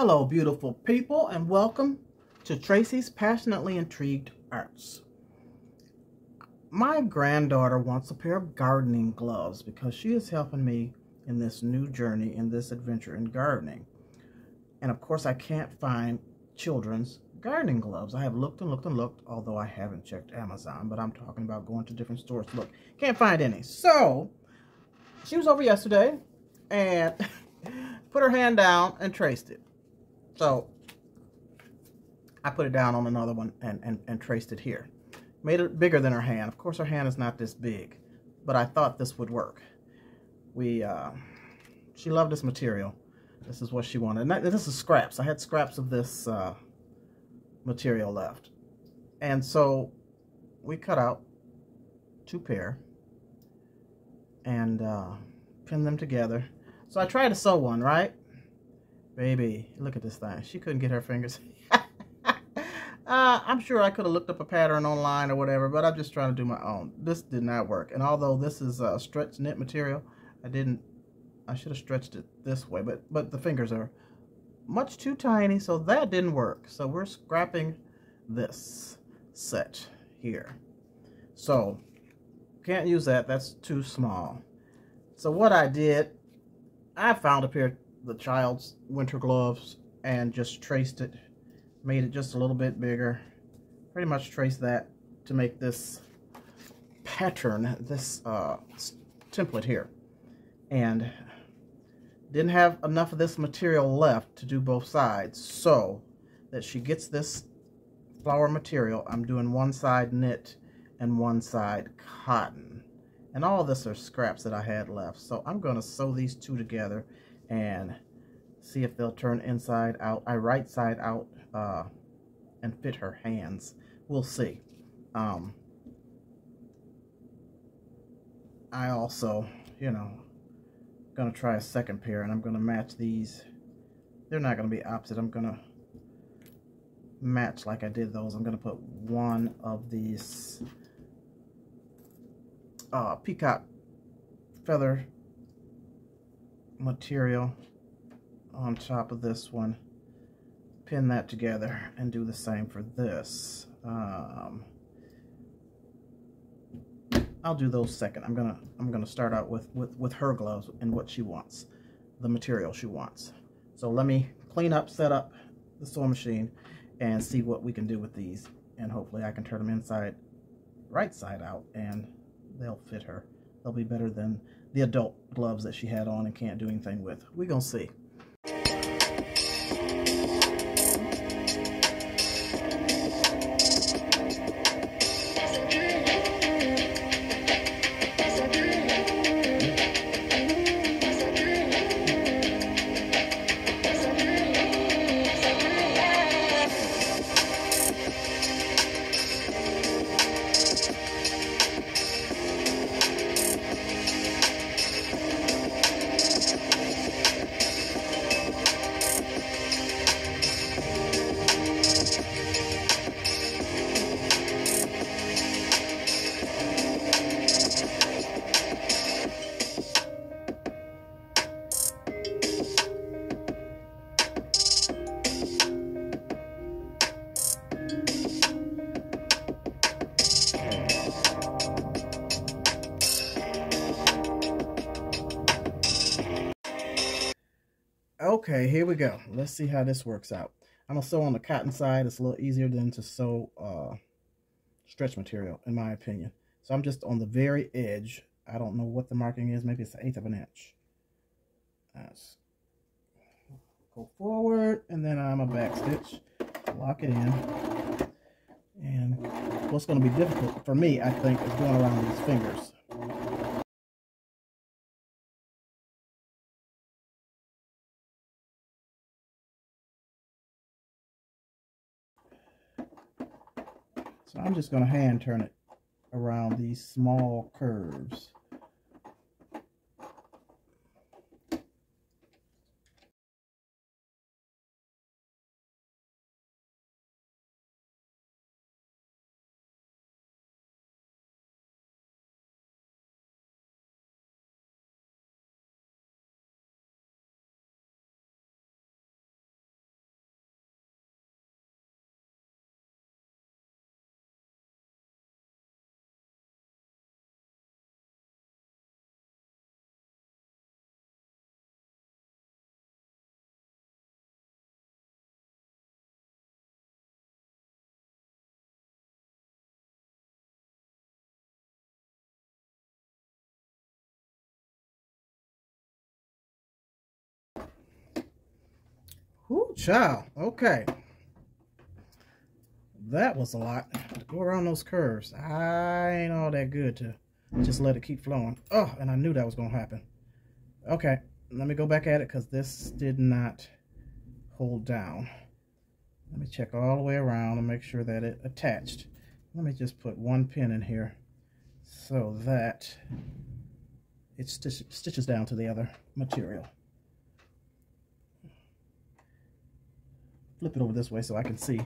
Hello, beautiful people, and welcome to Tracy's Passionately Intrigued Arts. My granddaughter wants a pair of gardening gloves because she is helping me in this new journey, in this adventure in gardening. And of course, I can't find children's gardening gloves. I have looked and looked and looked, although I haven't checked Amazon, but I'm talking about going to different stores to look. Can't find any. So, she was over yesterday and put her hand down and traced it. So I put it down on another one and traced it here. Made it bigger than her hand. Of course, her hand is not this big, but I thought this would work. She loved this material. This is what she wanted. And this is scraps. I had scraps of this material left. And so we cut out 2 pair and pinned them together. So I tried to sew one, right? Baby, look at this thing. She couldn't get her fingers. I'm sure I could have looked up a pattern online or whatever, but I'm just trying to do my own. This did not work. And although this is stretch knit material, I should have stretched it this way, but the fingers are much too tiny, so that didn't work. So we're scrapping this set here. So can't use that. That's too small. So what I did, I found a pair of the child's winter gloves and just traced it, made it just a little bit bigger, pretty much traced that to make this pattern, this template here, and didn't have enough of this material left to do both sides, so that she gets this flower material, I'm doing one side knit and one side cotton, and all of this are scraps that I had left. So I'm going to sew these 2 together and see if they'll turn inside out, right side out, and fit her hands. We'll see. I also, gonna try a second pair, and I'm gonna match these. They're not gonna be opposite. I'm gonna match like I did those. I'm gonna put one of these peacock feather material on top of this one, pin that together, and do the same for this. I'll do those second. I'm gonna start out with her gloves and what she wants, the material she wants. So let me clean up, set up the sewing machine, and see what we can do with these, and hopefully I can turn them inside, right side out, and they'll fit her. They'll be better than the adult gloves that she had on and can't do anything with. We're gonna see. Okay, here we go. Let's see how this works out. I'm going to sew on the cotton side. It's a little easier than to sew stretch material, in my opinion. So I'm just on the very edge. I don't know what the marking is. Maybe it's 1/8 of an inch. Go forward, and then I'm a back stitch. Lock it in. And what's going to be difficult for me, I think, is going around these fingers. So I'm just going to hand turn it around these small curves. Whoo, child. Okay. That was a lot to go around those curves. I ain't all that good to just let it keep flowing. Oh, and I knew that was going to happen. Okay, let me go back at it because this did not hold down. Let me check all the way around and make sure that it attached. Let me just put one pin in here so that it stitches down to the other material. Flip it over this way so I can see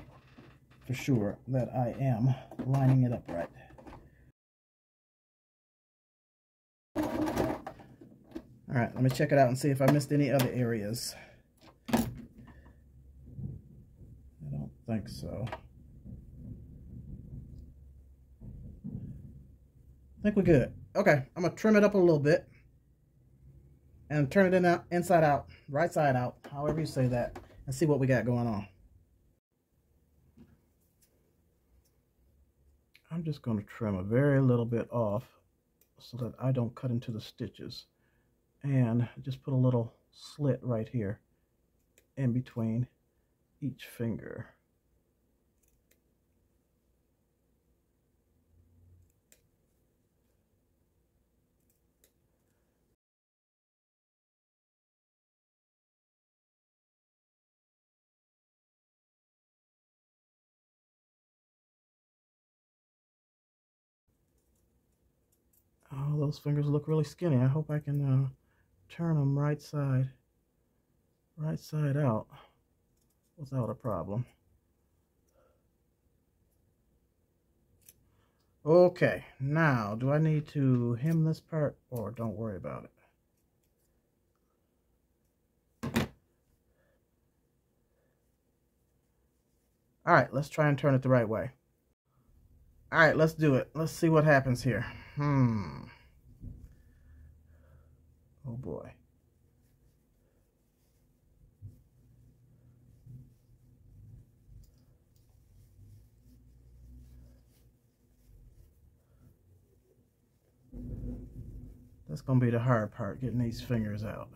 for sure that I am lining it up right. All right, let me check it out and see if I missed any other areas. I don't think so. I think we're good. Okay, I'm gonna trim it up a little bit and turn it inside out, right side out, however you say that, and see what we got going on. I'm just going to trim a very little bit off so that I don't cut into the stitches, and just put a little slit right here in between each finger. Oh, those fingers look really skinny. I hope I can turn them right side out without a problem. Okay, now do I need to hem this part or don't worry about it? All right, let's try and turn it the right way. All right, let's do it. Let's see what happens here. Oh boy. That's going to be the hard part, getting these fingers out.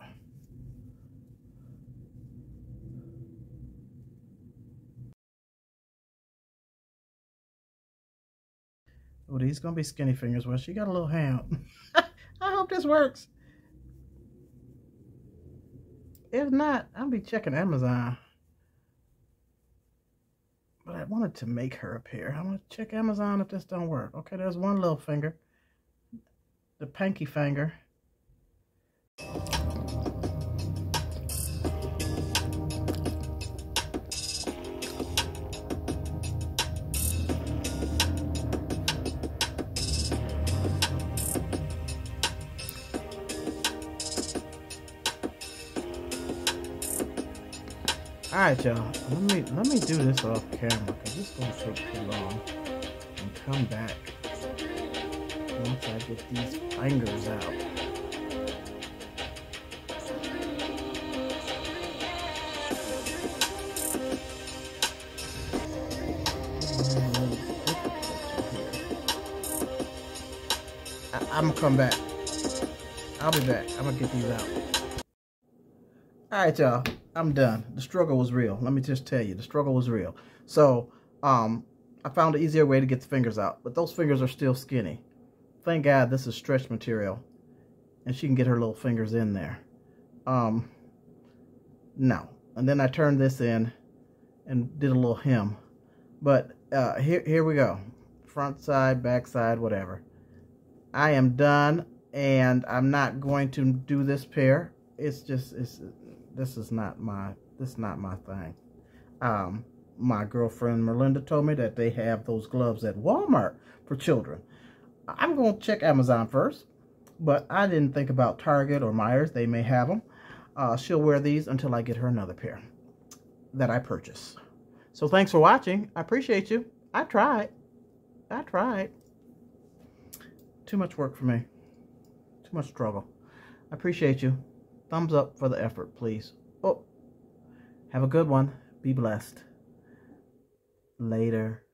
Oh, these going to be skinny fingers. Well, she got a little hand. I hope this works. If not, I'll be checking Amazon. But I wanted to make her a pair. I'm going to check Amazon if this don't work. Okay, there's one little finger. The pinky finger. All right, y'all. Let me do this off camera because it's gonna take too long. And come back once I get these fingers out. I'm gonna come back. I'll be back. I'm gonna get these out. All right, y'all. I'm done. The struggle was real. Let me just tell you, the struggle was real. So, I found an easier way to get the fingers out, but those fingers are still skinny. Thank God this is stretch material, and she can get her little fingers in there. No. And then I turned this in and did a little hem. But here we go. Front side, back side, whatever. I am done, and I'm not going to do this pair. This is not my thing. My girlfriend Melinda told me that they have those gloves at Walmart for children. I'm going to check Amazon first, but I didn't think about Target or Myers. They may have them. She'll wear these until I get her another pair that I purchase. So thanks for watching. I appreciate you. I tried. Too much work for me. Too much struggle. I appreciate you. Thumbs up for the effort, please. Oh, have a good one. Be blessed. Later.